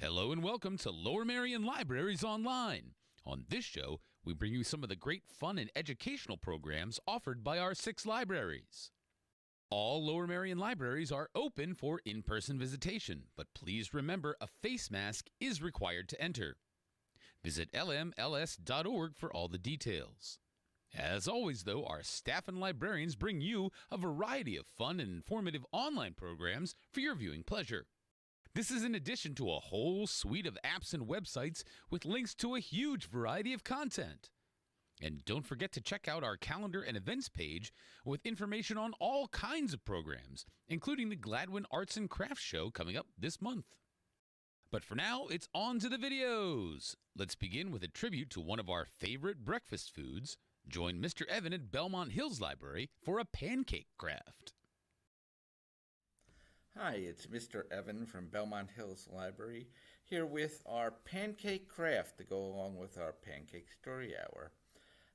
Hello and welcome to Lower Merion Libraries Online. On this show, we bring you some of the great fun and educational programs offered by our 6 libraries. All Lower Merion libraries are open for in-person visitation, but please remember a face mask is required to enter. Visit lmls.org for all the details. As always, though, our staff and librarians bring you a variety of fun and informative online programs for your viewing pleasure. This is in addition to a whole suite of apps and websites with links to a huge variety of content. And don't forget to check out our calendar and events page with information on all kinds of programs, including the Gladwin Arts and Crafts Show coming up this month. But for now, it's on to the videos. Let's begin with a tribute to one of our favorite breakfast foods. Join Mr. Evan at Belmont Hills Library for a pancake craft. Hi, it's Mr. Evan from Belmont Hills Library, here with our Pancake Craft to go along with our Pancake Story Hour.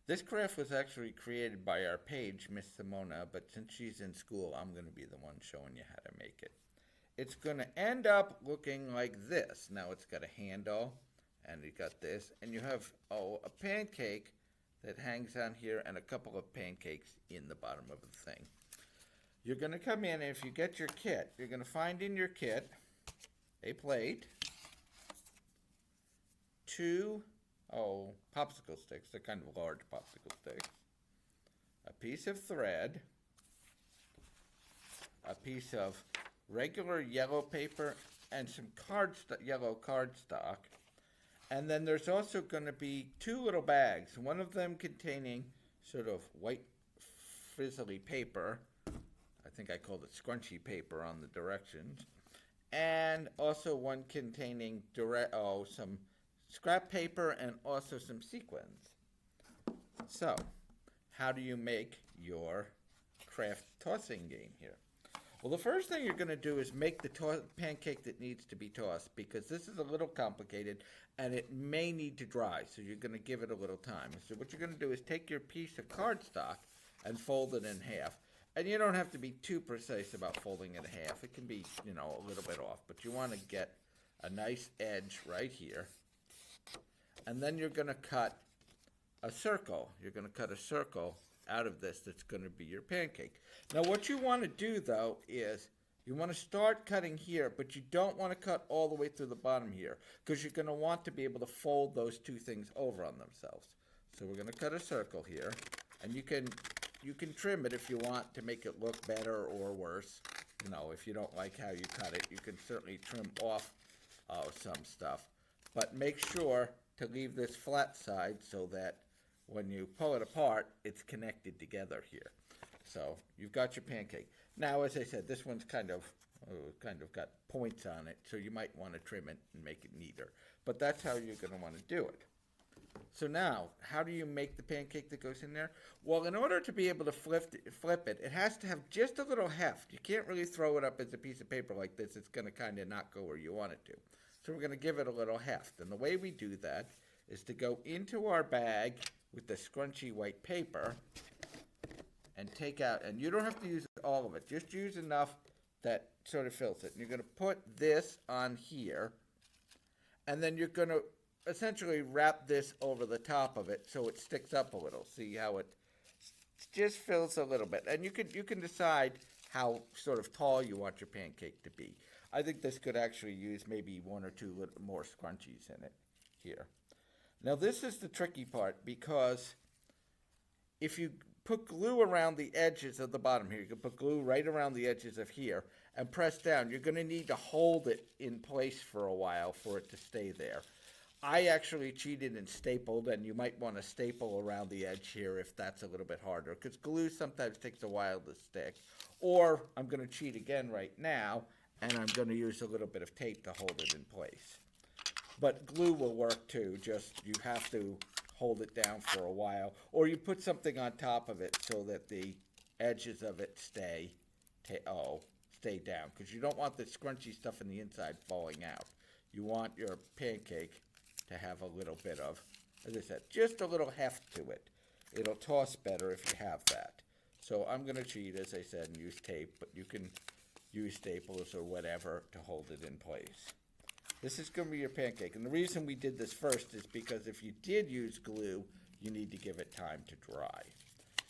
This craft was actually created by our page, Miss Simona, but since she's in school, I'm going to be the one showing you how to make it. It's going to end up looking like this. Now it's got a handle, and you got this, and you have a pancake that hangs on here and a couple of pancakes in the bottom of the thing. You're going to come in, and if you get your kit, you're going to find in your kit a plate, 2 popsicle sticks, they're kind of large popsicle sticks, a piece of thread, a piece of regular yellow paper, and some yellow cardstock. And then there's also going to be 2 little bags, one of them containing sort of white frizzly paper. I think I called it scrunchy paper on the directions, and also one containing some scrap paper and also some sequins. So, how do you make your craft tossing game here? Well, the first thing you're going to do is make the pancake that needs to be tossed, because this is a little complicated and it may need to dry, so you're going to give it a little time. So what you're going to do is take your piece of cardstock and fold it in half. And you don't have to be too precise about folding it in half. It can be, a little bit off. But you want to get a nice edge right here. And then you're going to cut a circle. You're going to cut a circle out of this that's going to be your pancake. Now what you want to do, though, is you want to start cutting here, but you don't want to cut all the way through the bottom here, because you're going to want to be able to fold those 2 things over on themselves. So we're going to cut a circle here, and you can trim it if you want to make it look better or worse. If you don't like how you cut it, you can certainly trim off some stuff. But make sure to leave this flat side so that when you pull it apart, it's connected together here. So you've got your pancake. Now, as I said, this one's kind of got points on it, so you might want to trim it and make it neater. But that's how you're going to want to do it. So now, how do you make the pancake that goes in there? Well, in order to be able to flip it, it has to have just a little heft. You can't really throw it up as a piece of paper like this. It's going to kind of not go where you want it to. So we're going to give it a little heft. And the way we do that is to go into our bag with the scrunchy white paper and take out, and you don't have to use all of it. Just use enough that sort of fills it. And you're going to put this on here, and then you're going to essentially wrap this over the top of it so it sticks up a little. See how it just fills a little bit. And you can decide how sort of tall you want your pancake to be. I think this could actually use maybe 1 or 2 little more scrunchies in it here. Now this is the tricky part, because if you put glue around the edges of the bottom here, you can put glue right around the edges of here and press down. You're going to need to hold it in place for a while for it to stay there. I actually cheated and stapled, and you might want to staple around the edge here if that's a little bit harder, because glue sometimes takes a while to stick. Or I'm going to cheat again right now, and I'm going to use a little bit of tape to hold it in place. But glue will work too, just you have to hold it down for a while, or you put something on top of it so that the edges of it stay down, because you don't want the scrunchy stuff in the inside falling out. You want your pancake to have a little bit of, as I said, just a little heft to it. It'll toss better if you have that. So I'm going to cheat, as I said, and use tape, but you can use staples or whatever to hold it in place. This is going to be your pancake. And the reason we did this first is because if you did use glue, you need to give it time to dry.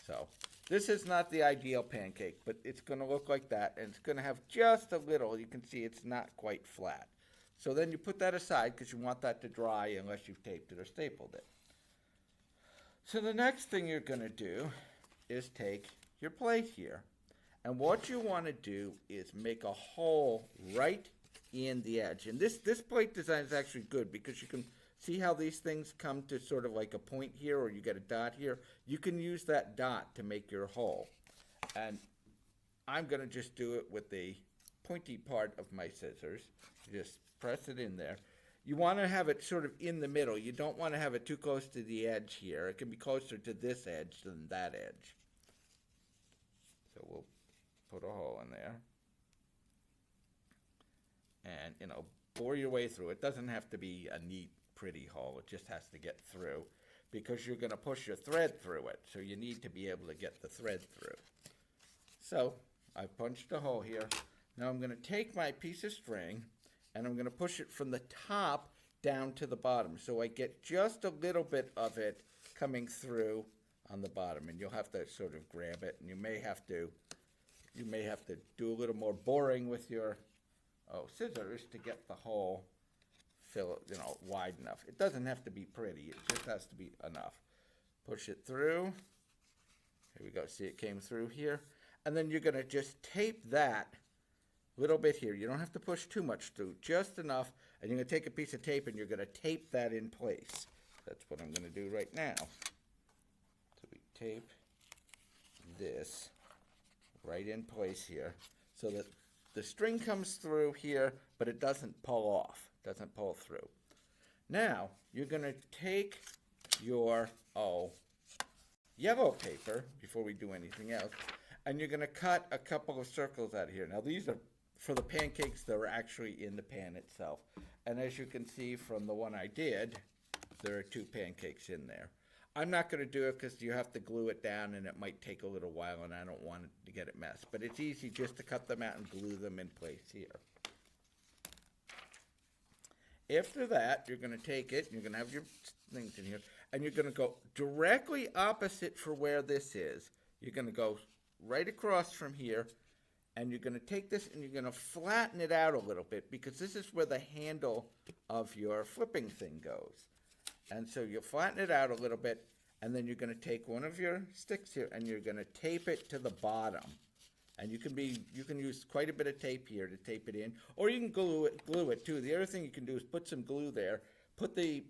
So this is not the ideal pancake, but it's going to look like that, and it's going to have just a little. You can see it's not quite flat. So then you put that aside because you want that to dry unless you've taped it or stapled it. So the next thing you're going to do is take your plate here. And what you want to do is make a hole right in the edge. And this plate design is actually good because you can see how these things come to sort of like a point here, or you get a dot here. You can use that dot to make your hole. And I'm going to just do it with the pointy part of my scissors. Just press it in there. You want to have it sort of in the middle. You don't want to have it too close to the edge here. It can be closer to this edge than that edge. So we'll put a hole in there. And, you know, bore your way through. It doesn't have to be a neat, pretty hole. It just has to get through because you're going to push your thread through it. So you need to be able to get the thread through. So I punched a hole here. Now I'm going to take my piece of string and I'm going to push it from the top down to the bottom. So I get just a little bit of it coming through on the bottom. And you'll have to sort of grab it, and you may have to do a little more boring with your scissors to get the hole wide enough. It doesn't have to be pretty. It just has to be enough. Push it through. Here we go. See, it came through here. And then you're going to just tape that little bit here. You don't have to push too much through, just enough. And you're going to take a piece of tape and you're going to tape that in place. That's what I'm going to do right now. So we tape this right in place here so that the string comes through here, but it doesn't pull off, doesn't pull through. Now, you're going to take your yellow paper, before we do anything else, and you're going to cut a couple of circles out of here. Now, these are for the pancakes that are actually in the pan itself. And as you can see from the one I did, there are 2 pancakes in there. I'm not going to do it because you have to glue it down and it might take a little while and I don't want it to get it messed. But it's easy just to cut them out and glue them in place here. After that, you're going to take it, and you're going to have your things in here, and you're going to go directly opposite for where this is. You're going to go right across from here, and you're going to take this and you're going to flatten it out a little bit because this is where the handle of your flipping thing goes. And so you flatten it out a little bit, and then you're going to take one of your sticks here and you're going to tape it to the bottom. And you can use quite a bit of tape here to tape it in, or you can glue it too. The other thing you can do is put some glue there, put the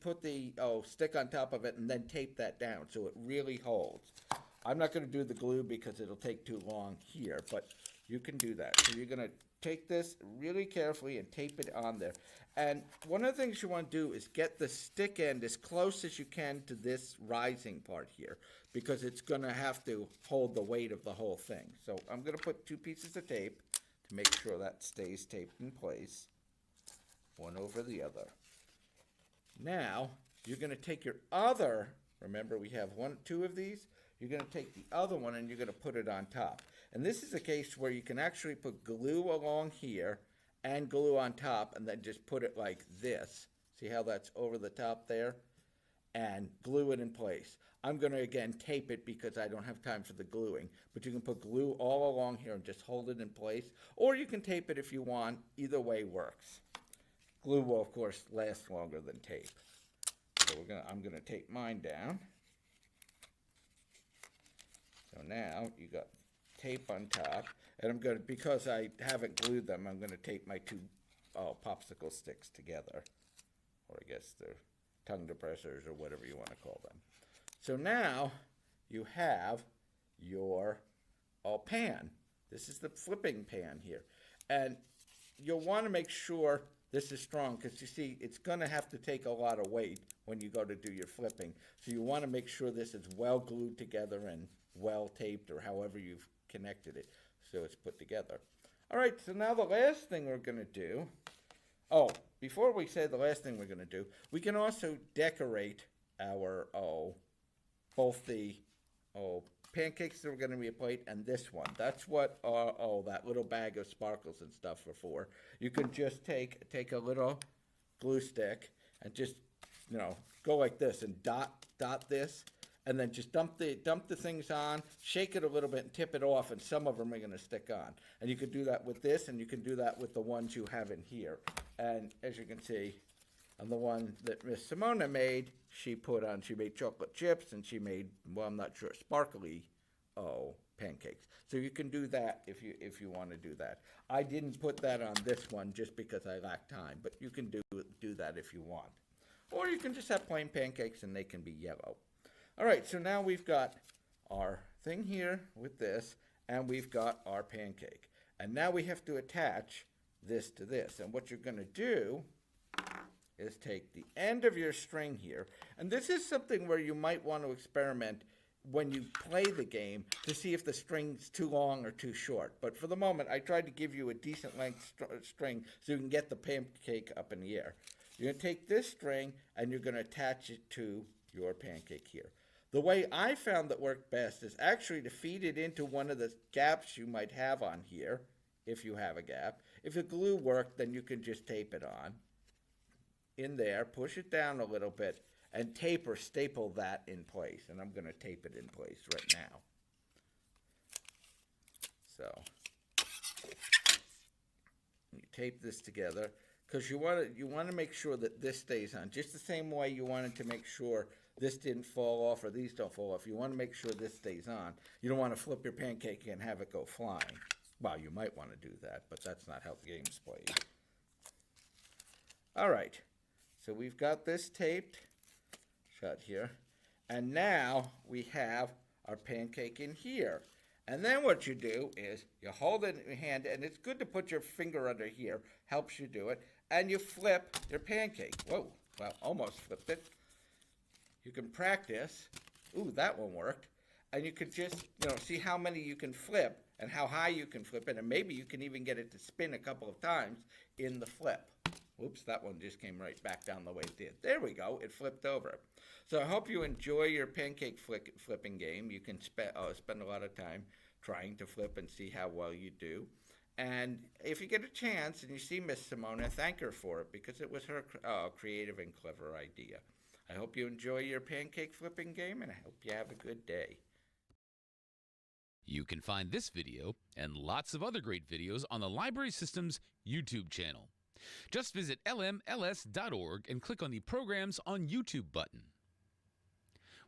stick on top of it, and then tape that down so it really holds. I'm not going to do the glue because it'll take too long here, but you can do that. So you're going to take this really carefully and tape it on there. And one of the things you want to do is get the stick end as close as you can to this rising part here, because it's going to have to hold the weight of the whole thing. So I'm going to put 2 pieces of tape to make sure that stays taped in place, one over the other. Now, you're going to take your other, remember we have 2 of these, you're going to take the other one and you're going to put it on top. And this is a case where you can actually put glue along here and glue on top and then just put it like this. See how that's over the top there? And glue it in place. I'm going to again tape it because I don't have time for the gluing, but you can put glue all along here and just hold it in place, or you can tape it if you want. Either way works. Glue will of course last longer than tape. So I'm going to tape mine down. So now you got tape on top, and I'm going to, because I haven't glued them, I'm going to tape my 2 popsicle sticks together, or I guess they're tongue depressors or whatever you want to call them. So now you have your pan. This is the flipping pan here, and you'll want to make sure this is strong because you see it's going to have to take a lot of weight when you go to do your flipping. So you want to make sure this is well glued together and well taped, or however you've connected it, so it's put together. All right, so now the last thing we're going to do, before we say the last thing we're going to do, we can also decorate our both the pancakes that are going to be a plate and this one. That's what that little bag of sparkles and stuff are for. You can just take a little glue stick and just, go like this and dot this, and then just dump the things on, shake it a little bit and tip it off, and some of them are going to stick on. And you can do that with this, and you can do that with the ones you have in here. And as you can see, on the one that Miss Simona made, she made chocolate chips, and she made, well, I'm not sure, sparkly, pancakes. So you can do that if you want to do that. I didn't put that on this one just because I lack time, but you can do that if you want. Or you can just have plain pancakes and they can be yellow. All right, so now we've got our thing here with this, and we've got our pancake. And now we have to attach this to this. And what you're going to do is take the end of your string here, and this is something where you might want to experiment when you play the game to see if the string's too long or too short. But for the moment, I tried to give you a decent length string so you can get the pancake up in the air. You're going to take this string and you're going to attach it to your pancake here. The way I found that worked best is actually to feed it into one of the gaps you might have on here, if you have a gap. If the glue worked, then you can just tape it on in there, push it down a little bit, and tape or staple that in place. And I'm going to tape it in place right now. So you tape this together because you want to make sure that this stays on, just the same way you wanted to make sure this didn't fall off or these don't fall off. You want to make sure this stays on. You don't want to flip your pancake and have it go flying. Well, you might want to do that, but that's not how the game's played. All right, so we've got this taped shut here, and now we have our pancake in here. And then what you do is you hold it in your hand, and it's good to put your finger under here, helps you do it, and you flip your pancake. Whoa, well, almost flipped it. You can practice. Ooh, that one worked. And you can just, see how many you can flip and how high you can flip it, and maybe you can even get it to spin a couple of times in the flip. Whoops, that one just came right back down the way it did. There we go, it flipped over. So I hope you enjoy your pancake flipping game. You can spend a lot of time trying to flip and see how well you do. And if you get a chance and you see Miss Simona, thank her for it because it was her creative and clever idea. I hope you enjoy your pancake flipping game, and I hope you have a good day. You can find this video and lots of other great videos on the Library System's YouTube channel. Just visit lmls.org and click on the Programs on YouTube button.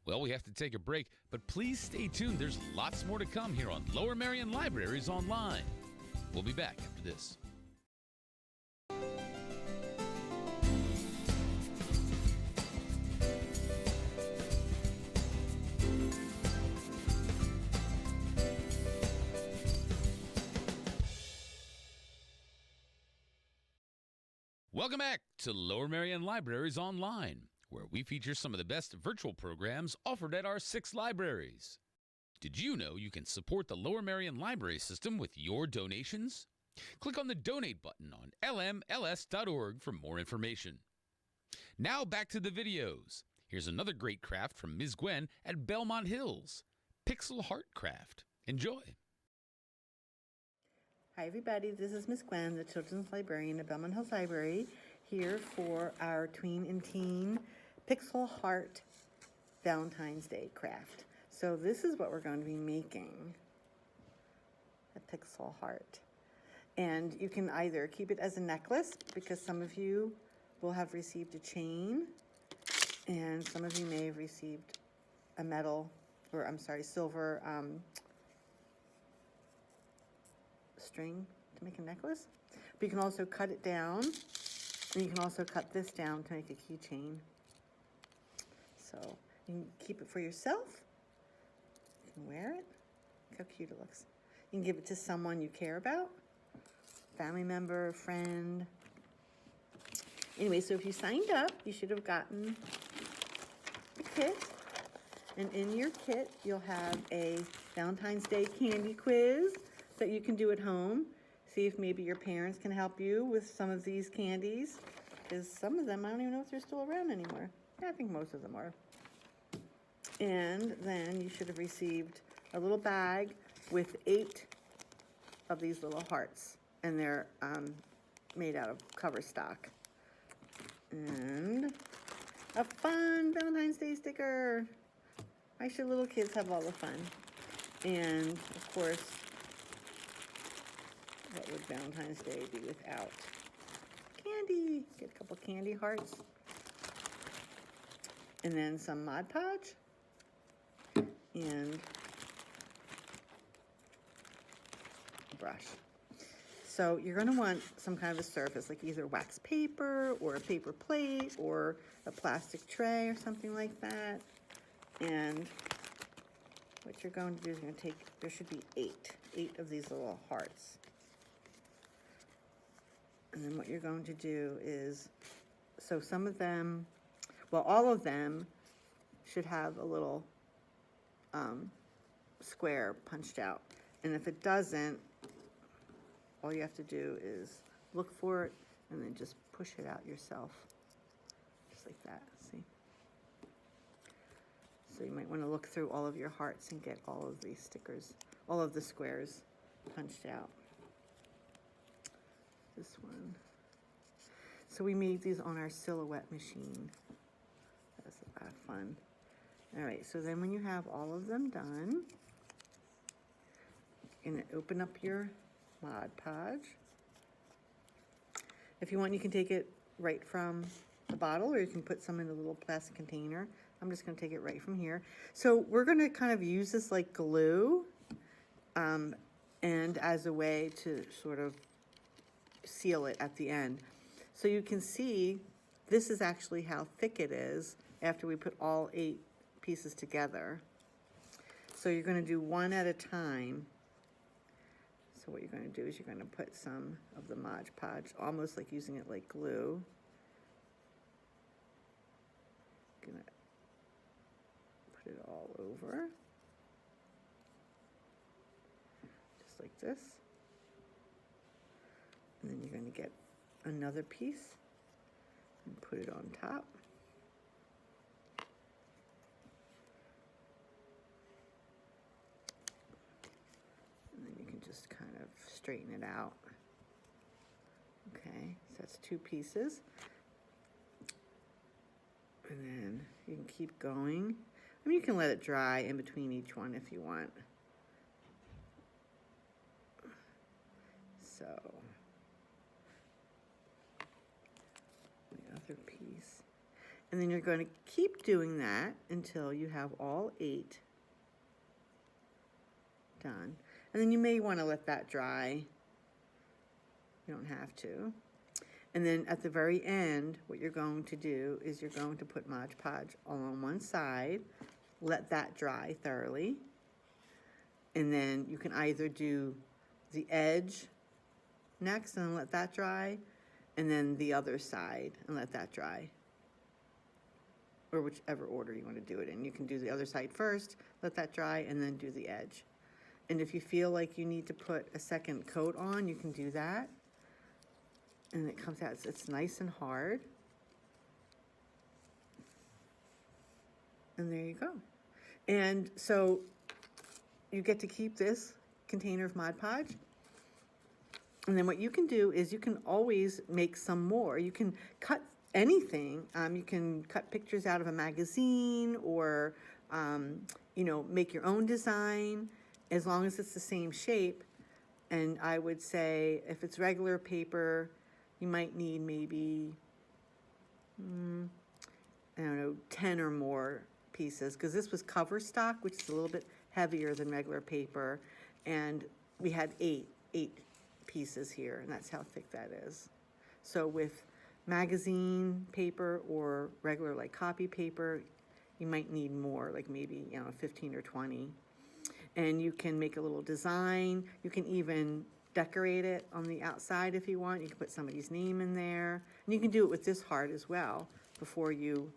Well, we have to take a break, but please stay tuned. There's lots more to come here on Lower Merion Libraries Online. We'll be back after this. Welcome back to Lower Merion Libraries Online, where we feature some of the best virtual programs offered at our 6 libraries. Did you know you can support the Lower Merion Library System with your donations? Click on the Donate button on lmls.org for more information. Now back to the videos. Here's another great craft from Ms. Gwen at Belmont Hills, Pixel Heart Craft. Enjoy. Hi everybody, this is Miss Gwen, the Children's Librarian at Belmont Hills Library, here for our Tween and Teen Pixel Heart Valentine's Day craft. So this is what we're going to be making, a pixel heart. And you can either keep it as a necklace, because some of you will have received a chain, and some of you may have received a silver string to make a necklace. But you can also cut it down, and you can also cut this down to make a keychain. So you can keep it for yourself. You can wear it. Look how cute it looks. You can give it to someone you care about, family member, friend. Anyway, so if you signed up, you should have gotten a kit. And in your kit, you'll have a Valentine's Day candy quiz that you can do at home. See if maybe your parents can help you with some of these candies, because some of them, I don't even know if they're still around anymore. Yeah, I think most of them are. And then you should have received a little bag with 8 of these little hearts, and they're made out of cover stock. And a fun Valentine's Day sticker. Why should little kids have all the fun? And of course, what would Valentine's Day be without candy? Get a couple candy hearts. And then some Mod Podge. And a brush. So you're going to want some kind of a surface, like either wax paper or a paper plate or a plastic tray or something like that. And what you're going to do is you're going to take, there should be eight of these little hearts. And then what you're going to do is, so some of them, well, all of them should have a little square punched out. And if it doesn't, all you have to do is look for it and then just push it out yourself. Just like that, see? So you might want to look through all of your hearts and get all of these stickers, all of the squares punched out. This one. So we made these on our silhouette machine. That's a lot of fun. All right, so then when you have all of them done, you're going to open up your Mod Podge. If you want, you can take it right from the bottle, or you can put some in a little plastic container. I'm just going to take it right from here. So we're going to kind of use this like glue, and as a way to sort of seal it at the end. So you can see this is actually how thick it is after we put all 8 pieces together. So you're going to do one at a time. So what you're going to do is you're going to put some of the Mod Podge, almost like using it like glue. Going to put it all over, just like this. And then you're going to get another piece and put it on top. And then you can just kind of straighten it out. Okay, so that's 2 pieces. And then you can keep going. I mean, you can let it dry in between each one if you want. So, the other piece. And then you're going to keep doing that until you have all 8 done. And then you may want to let that dry. You don't have to. And then at the very end, what you're going to do is you're going to put Mod Podge all on one side, let that dry thoroughly, and then you can either do the edge next and let that dry, and then the other side and let that dry, or whichever order you want to do it in. You can do the other side first, let that dry, and then do the edge. And if you feel like you need to put a second coat on, you can do that. And it comes out, it's nice and hard. And there you go. And so you get to keep this container of Mod Podge. And then what you can do is you can always make some more. You can cut anything. You can cut pictures out of a magazine, or you know, make your own design, as long as it's the same shape. And I would say if it's regular paper, you might need maybe, I don't know, 10 or more pieces, because this was cover stock, which is a little bit heavier than regular paper, and we had eight pieces here, and that's how thick that is. So with magazine paper or regular like copy paper, you might need more, like maybe, you know, 15 or 20. And you can make a little design. You can even decorate it on the outside if you want. You can put somebody's name in there. And you can do it with this heart as well. Before you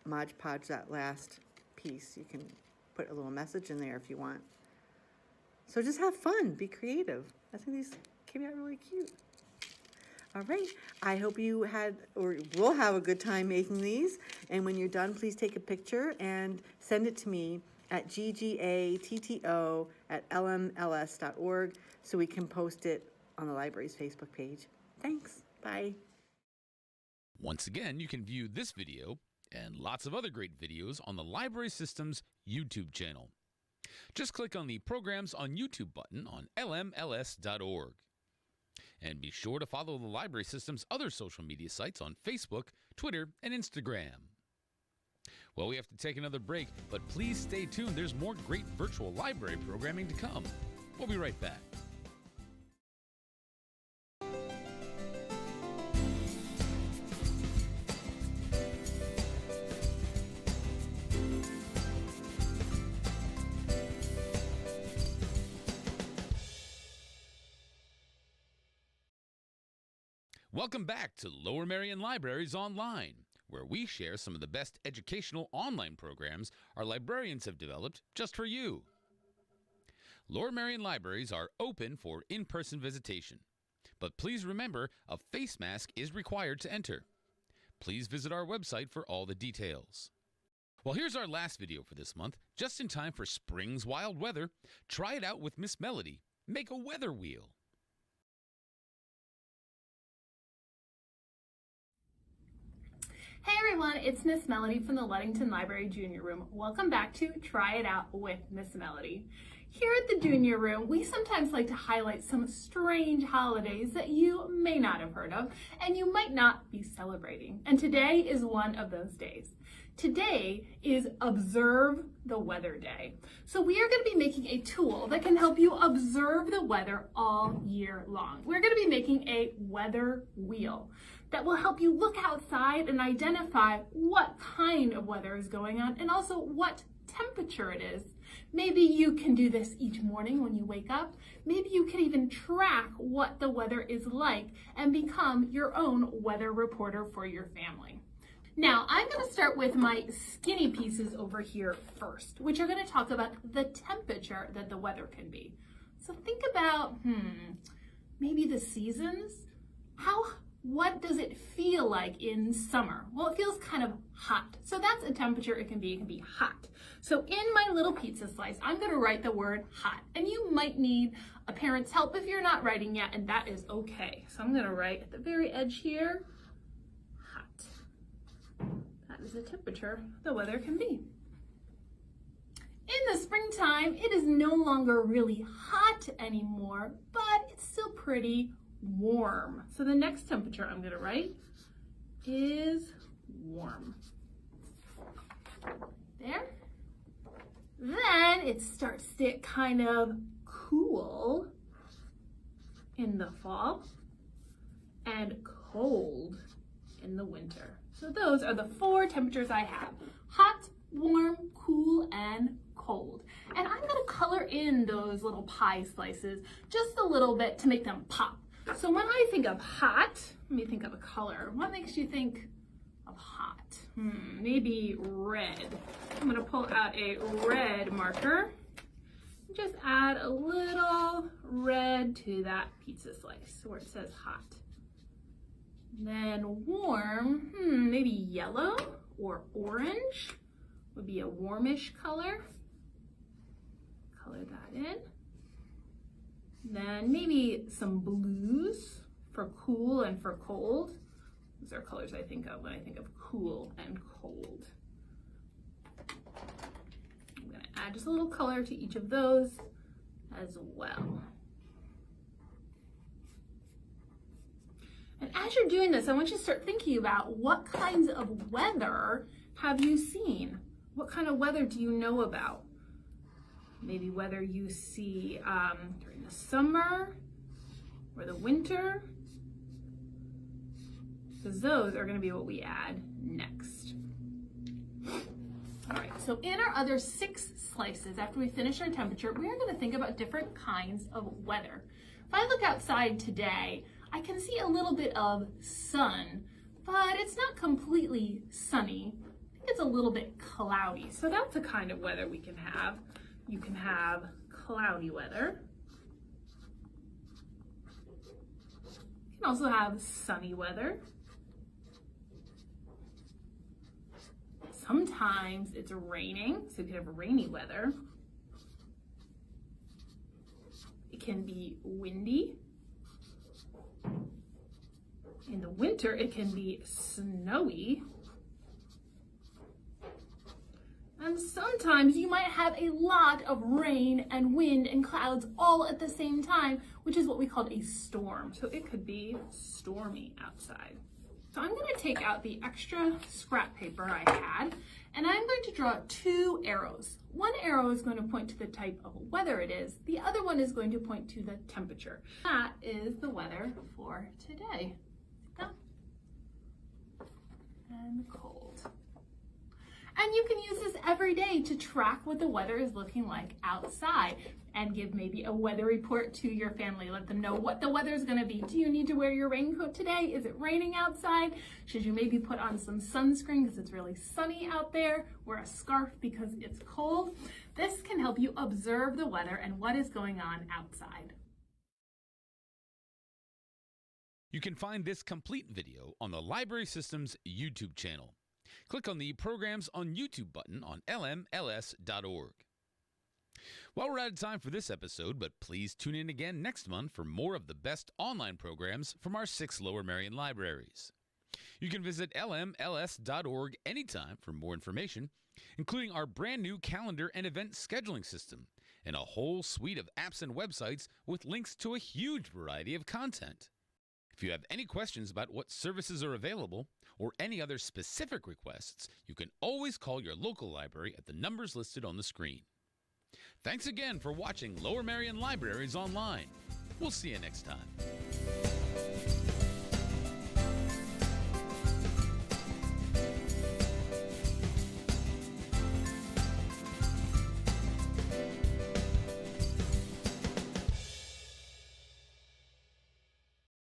Mod Podge that last piece, you can put a little message in there if you want. So just have fun, be creative. I think these came out really cute. All right, I hope you had or will have a good time making these. And when you're done, please take a picture and send it to me at ggatto@lmls.org so we can post it on the library's Facebook page. Thanks. Bye. Once again, you can view this video and lots of other great videos on the Library System's YouTube channel. Just click on the Programs on YouTube button on lmls.org. And be sure to follow the Library System's other social media sites on Facebook, Twitter, and Instagram. Well, we have to take another break, but please stay tuned. There's more great virtual library programming to come. We'll be right back. Welcome back to Lower Merion Libraries Online, where we share some of the best educational online programs our librarians have developed just for you. Lower Merion Libraries are open for in-person visitation, but please remember a face mask is required to enter. Please visit our website for all the details. Well, here's our last video for this month, just in time for spring's wild weather. Try it out with Miss Melody. Make a weather wheel. Hey everyone, it's Miss Melody from the Ludington Library Junior Room. Welcome back to Try It Out with Miss Melody. Here at the Junior Room, we sometimes like to highlight some strange holidays that you may not have heard of and you might not be celebrating. And today is one of those days. Today is Observe the Weather Day. So we are going to be making a tool that can help you observe the weather all year long. We're going to be making a weather wheel that will help you look outside and identify what kind of weather is going on and also what temperature it is. Maybe you can do this each morning when you wake up. Maybe you can even track what the weather is like and become your own weather reporter for your family. Now, I'm going to start with my skinny pieces over here first, which are going to talk about the temperature that the weather can be. So think about, maybe the seasons. What does it feel like in summer? Well, it feels kind of hot. So that's a temperature it can be hot. So in my little pizza slice, I'm going to write the word hot. And you might need a parent's help if you're not writing yet, and that is okay. So I'm going to write at the very edge here, hot. That is the temperature the weather can be. In the springtime, it is no longer really hot anymore, but it's still pretty warm. So the next temperature I'm going to write is warm. There. Then it starts to get kind of cool in the fall and cold in the winter. So those are the 4 temperatures I have: hot, warm, cool, and cold. And I'm going to color in those little pie slices just a little bit to make them pop. So when I think of hot, let me think of a color. What makes you think of hot? Maybe red. I'm going to pull out a red marker and just add a little red to that pizza slice where it says hot. Then warm, maybe yellow or orange would be a warmish color. Color that in. Then maybe some blues for cool and for cold. Those are colors I think of when I think of cool and cold. I'm going to add just a little color to each of those as well. And as you're doing this, I want you to start thinking about what kinds of weather have you seen? What kind of weather do you know about? Maybe whether you see during the summer or the winter, because those are going to be what we add next. All right, so in our other 6 slices, after we finish our temperature, we're going to think about different kinds of weather. If I look outside today, I can see a little bit of sun, but it's not completely sunny. I think it's a little bit cloudy. So that's a kind of weather we can have. You can have cloudy weather. You can also have sunny weather. Sometimes it's raining, so you can have rainy weather. It can be windy. In the winter, it can be snowy. And sometimes you might have a lot of rain and wind and clouds all at the same time, which is what we call a storm. So it could be stormy outside. So I'm going to take out the extra scrap paper I had, and I'm going to draw 2 arrows. One arrow is going to point to the type of weather it is. The other one is going to point to the temperature. That is the weather for today. And cold. And you can use this every day to track what the weather is looking like outside and give maybe a weather report to your family. Let them know what the weather is going to be. Do you need to wear your raincoat today? Is it raining outside? Should you maybe put on some sunscreen because it's really sunny out there? Wear a scarf because it's cold. This can help you observe the weather and what is going on outside. You can find this complete video on the Library System's YouTube channel. Click on the Programs on YouTube button on lmls.org. Well, we're out of time for this episode, but please tune in again next month for more of the best online programs from our 6 Lower Merion libraries. You can visit lmls.org anytime for more information, including our brand new calendar and event scheduling system, and a whole suite of apps and websites with links to a huge variety of content. If you have any questions about what services are available or any other specific requests, you can always call your local library at the numbers listed on the screen. Thanks again for watching Lower Merion Libraries Online. We'll see you next time.